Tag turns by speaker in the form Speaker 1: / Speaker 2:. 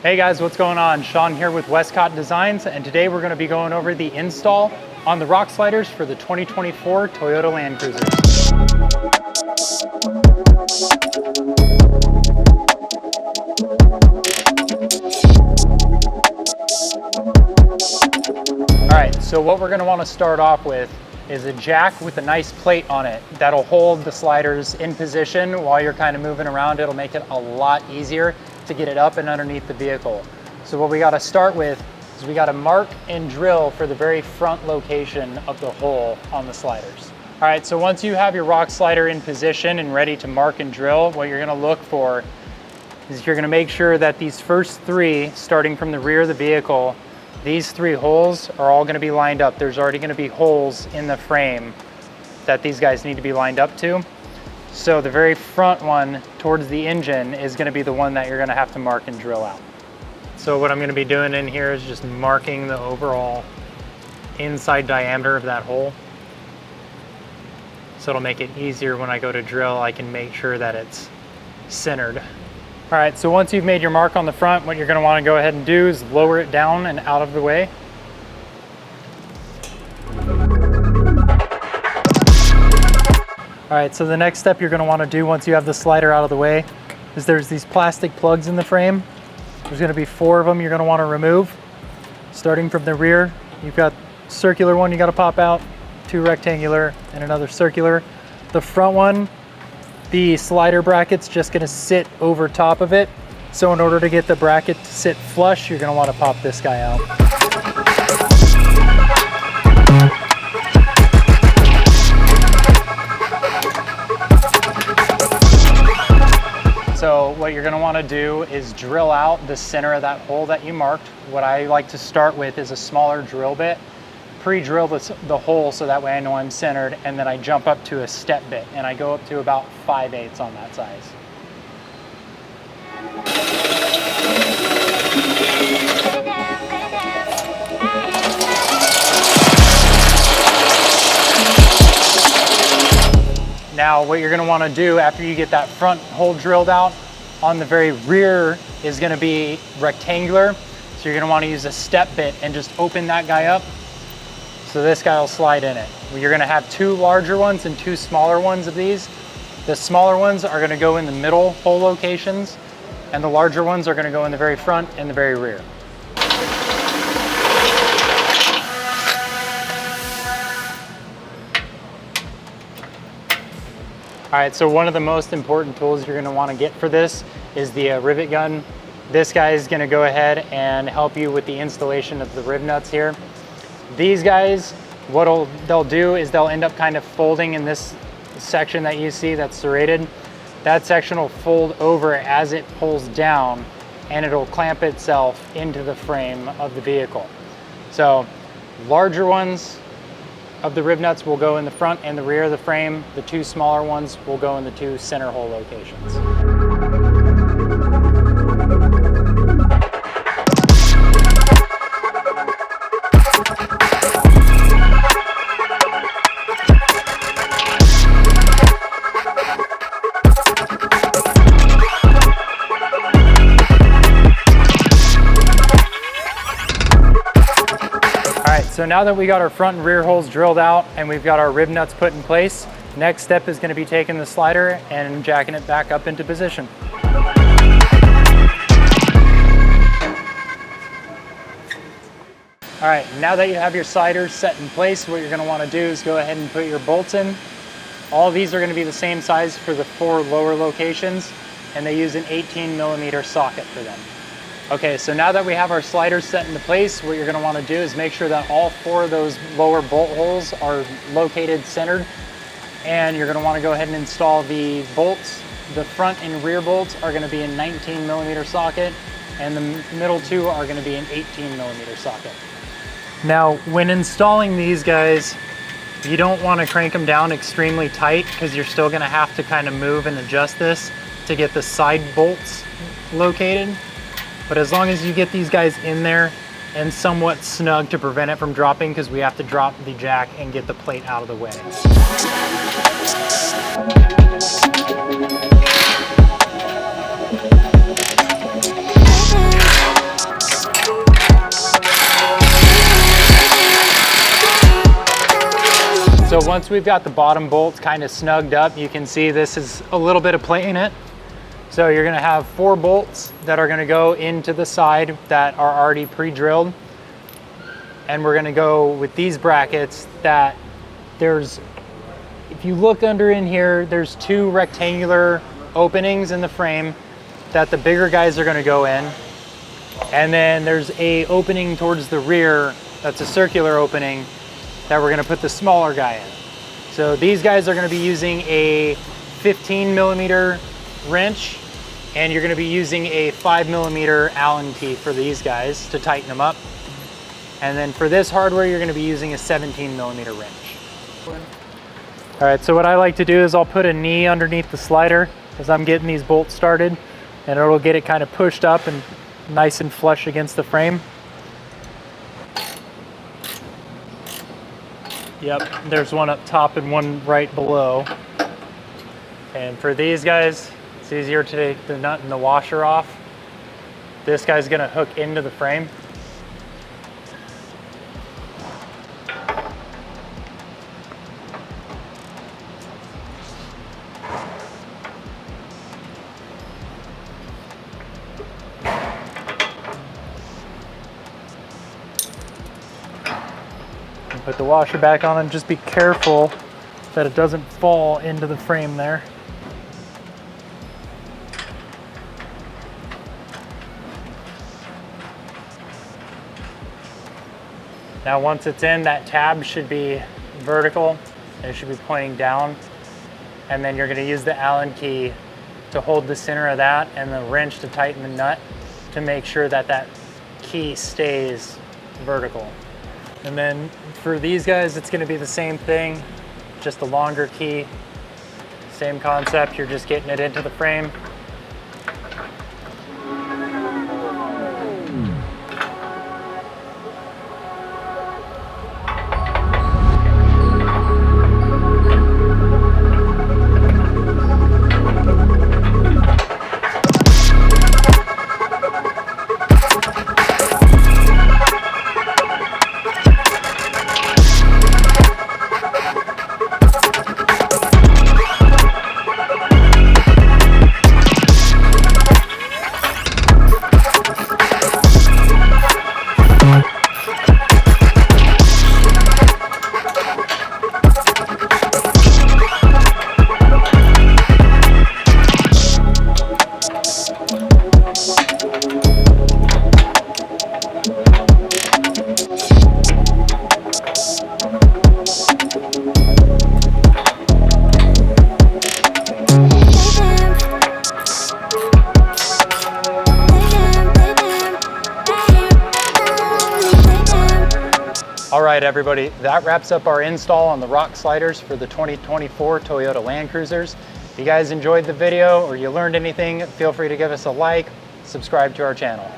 Speaker 1: Hey guys, what's going on? Sean here with Westcott Designs, and today we're going to be going over the install on the rock sliders for the 2024 Toyota Land Cruisers. Alright, so what we're going to want to start off with is a jack with a nice plate on it that'll hold the sliders in position while you're kind of moving around. It'll make it a lot easier to get it up and underneath the vehicle. So what we got to start with is we got to mark and drill for the very front location of the hole on the sliders. All right, so once you have your rock slider in position and ready to mark and drill, what you're going to look for is you're going to make sure that these first three, starting from the rear of the vehicle, these three holes are all going to be lined up. There's already going to be holes in the frame that these guys need to be lined up to. So the very front one towards the engine is going to be the one that you're going to have to mark and drill out. So what I'm going to be doing in here is just marking the overall inside diameter of that hole. So it'll make it easier when I go to drill. I can make sure that it's centered. All right, so once you've made your mark on the front, what you're going to want to go ahead and do is lower it down and out of the way. All right, so the next step you're going to want to do once you have the slider out of the way is there's these plastic plugs in the frame. There's going to be 4 of them you're going to want to remove. Starting from the rear, you've got circular one you got to pop out, 2 rectangular, and another circular. The front one, the slider bracket's just going to sit over top of it. So in order to get the bracket to sit flush, you're going to want to pop this guy out. So what you're going to want to do is drill out the center of that hole that you marked. What I like to start with is a smaller drill bit. Pre-drill the hole so that way I know I'm centered, and then I jump up to a step bit and I go up to about 5/8 on that size. Now what you're going to want to do after you get that front hole drilled out, on the very rear is going to be rectangular. So you're going to want to use a step bit and just open that guy up. So this guy will slide in it. You're going to have 2 larger ones and 2 smaller ones of these. The smaller ones are going to go in the middle hole locations, and the larger ones are going to go in the very front and the very rear. All right, so one of the most important tools you're going to want to get for this is the rivet gun. This guy is going to go ahead and help you with the installation of the rib nuts here. These guys, what they'll do is they'll end up kind of folding in this section that you see that's serrated. That section will fold over as it pulls down, and it'll clamp itself into the frame of the vehicle. So larger ones of the rib nuts will go in the front and the rear of the frame. The 2 smaller ones will go in the 2 center hole locations. So now that we got our front and rear holes drilled out and we've got our rib nuts put in place, next step is going to be taking the slider and jacking it back up into position. All right, now that you have your sliders set in place, what you're going to want to do is go ahead and put your bolts in. All these are going to be the same size for the 4 lower locations, and they use an 18mm socket for them. Okay, so now that we have our sliders set into place, what you're going to want to do is make sure that all 4 of those lower bolt holes are located centered, and you're going to want to go ahead and install the bolts. The front and rear bolts are going to be a 19mm socket, and the middle 2 are going to be an 18mm socket. Now, when installing these guys, you don't want to crank them down extremely tight because you're still going to have to kind of move and adjust this to get the side bolts located. But as long as you get these guys in there and somewhat snug to prevent it from dropping, because we have to drop the jack and get the plate out of the way. So once we've got the bottom bolts kind of snugged up, you can see this is a little bit of play in it. So you're gonna have 4 bolts that are gonna go into the side that are already pre-drilled. And we're gonna go with these brackets that if you look under in here, there's 2 rectangular openings in the frame that the bigger guys are gonna go in. And then there's a opening towards the rear that's a circular opening that we're gonna put the smaller guy in. So these guys are gonna be using a 15 millimeter wrench, and you're gonna be using a 5 millimeter Allen key for these guys to tighten them up. And then for this hardware, you're gonna be using a 17 millimeter wrench. All right, so what I like to do is I'll put a knee underneath the slider as I'm getting these bolts started, and it'll get it kind of pushed up and nice and flush against the frame. Yep, there's one up top and one right below. And for these guys, it's easier to take the nut and the washer off. This guy's gonna hook into the frame. Put the washer back on and just be careful that it doesn't fall into the frame there. Now once it's in, that tab should be vertical and it should be pointing down. And then you're gonna use the Allen key to hold the center of that and the wrench to tighten the nut to make sure that that key stays vertical. And then for these guys, it's gonna be the same thing, just a longer key. Same concept, you're just getting it into the frame. All right, everybody, that wraps up our install on the rock sliders for the 2024 Toyota Land Cruisers. If you guys enjoyed the video or you learned anything, feel free to give us a like, subscribe to our channel.